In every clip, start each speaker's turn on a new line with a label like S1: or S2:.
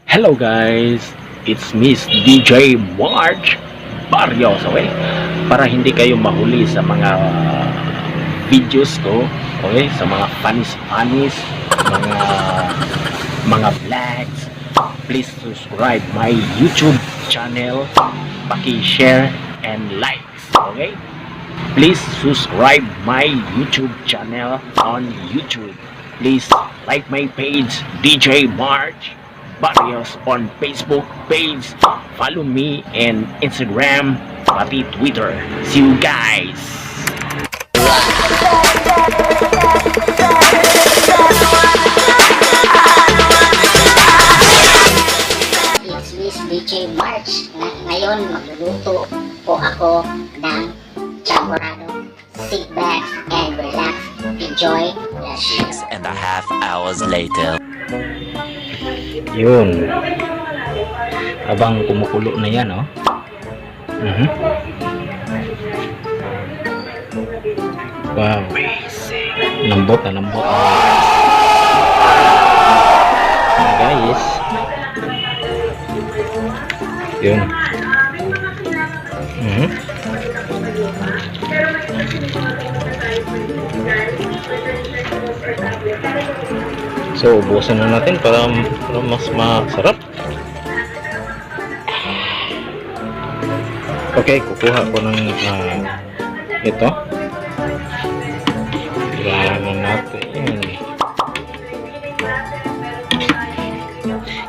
S1: Hello guys, it's Miss DJ March Barrios, okay? Para hindi kayo mahuli sa mga videos ko, okay? Sa mga panis-panis, mga vlogs, please subscribe my YouTube channel, paki-share and likes, okay? Please subscribe my YouTube channel on YouTube. Please like my page, DJ March Barrios on Facebook page. Follow me and Instagram, pati Twitter. See you guys!
S2: It's Miss DJ March. Ngayon magluluto po ako ng chamorado. Sit back and relax. Enjoy the show.
S3: 6.5 hours later.
S1: Yun. Habang kumukulo na yan, oh. Wow. Lambot na lambot. Guys. Yun. So, ubusan na natin para mas masarap. Okay, kukuha ko ng ito. Ilaman natin.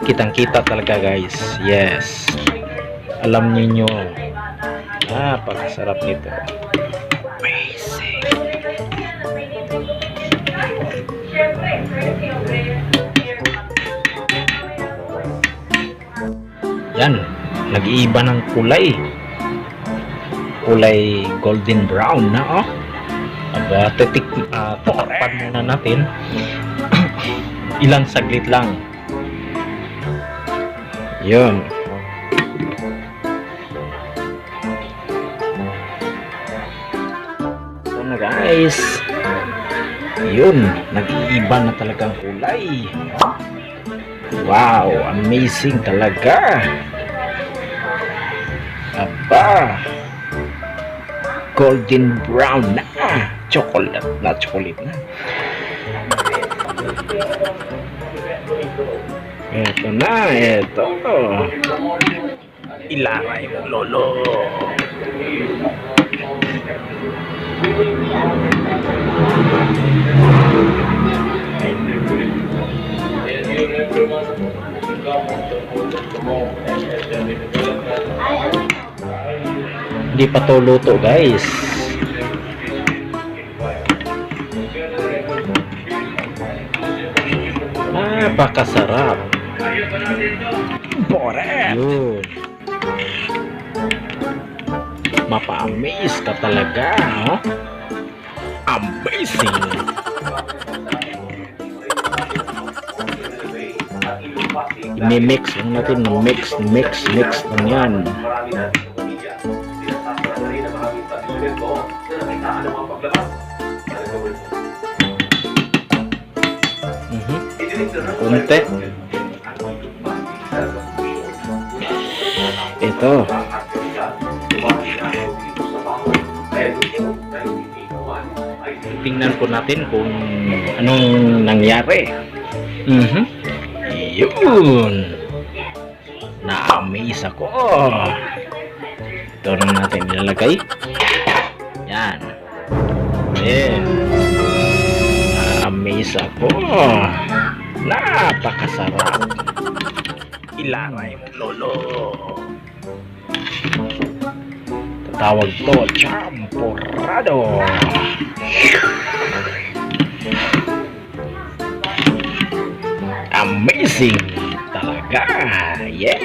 S1: Kitang-kita talaga guys. Yes. Alam niyo, napakasarap nito. Amazing. Yan, nag-iiba ng kulay. Kulay golden brown na, oh. Aba, tatakpan muna natin. Ilang saglit lang. Yun. So na guys. Yun, nag-iiba na talagang kulay. Wow, amazing talaga. Aba, golden brown na. Chocolate na. Ito na, ito. Ilaray mo, lolo. Hindi pa to luto guys. Napakasarap. Boret. Yun. Mapa-amaze ka talaga, oh? Amazing. I-mix lang natin, mix lang yan. Kunti. Ito. Tingnan po natin kung anong nangyari. Yun. Na-amaze ako. Ito na natin ilalagay. Yan. Na-amaze ako. Napakasarap. Ilaray mo, lolo. Tatawag to champorado. Amazing talaga. Yeah.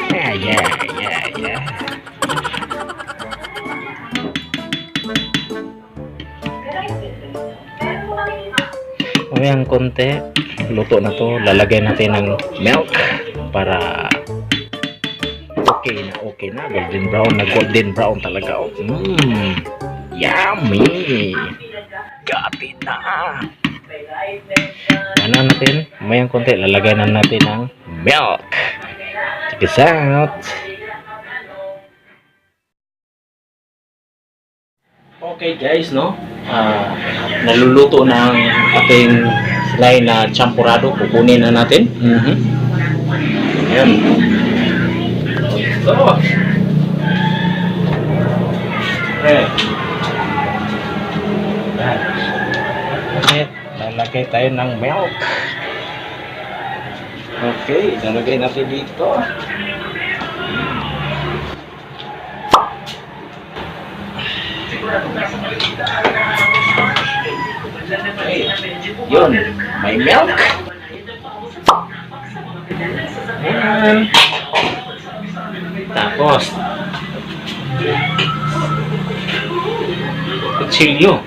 S1: Ayan, konti. Luto na to. Lalagay natin ng milk para okay na. Golden brown talaga. Yummy. Got it na. Ano natin? Mayang konti. Lalagay na natin ng milk. Check us out. Okay guys, no? Naluluto ng ating slay na champurado. Kukunin na natin. Ayan. Ito. Okay. Ayan. At lalagay tayo ng milk. Okay, lalagay natin dito. Okay. Yun, may milk. Ayan. Tapos kutsilyo.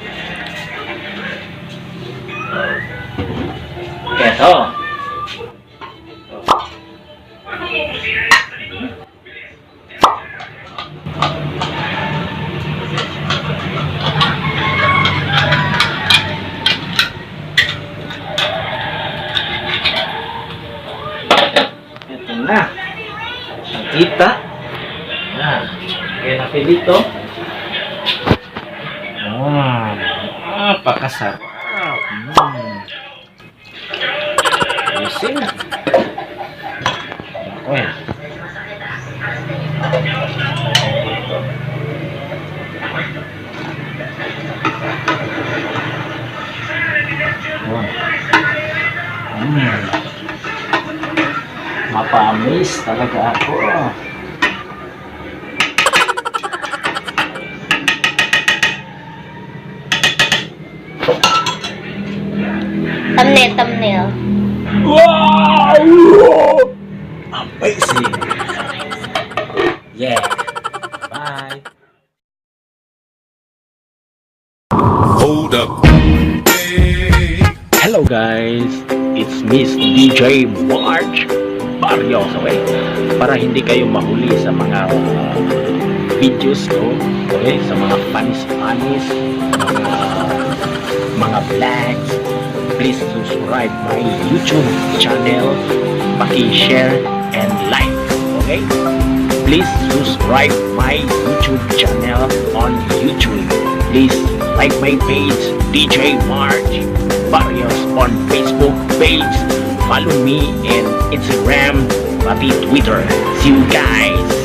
S1: Ito. Ito na. Ang kita. Kaya natin dito. Napakasarap. Ayusin. Ako yan. Mapa-amaze talaga ako.
S2: Thumbnail.
S1: Wow! Amazing. Yeah. Bye.
S4: Hold up.
S1: Hello guys, it's Miss DJ March Barrios, okay? Para hindi kayo mahuli sa mga videos ko, okay? Sa mga panis-panis, mga vlogs, please subscribe my YouTube channel, paki-share and like, okay? Please subscribe my YouTube channel on YouTube. Please like my page, DJ March Barrios on Facebook page. Follow me in Instagram, pati Twitter. See you guys!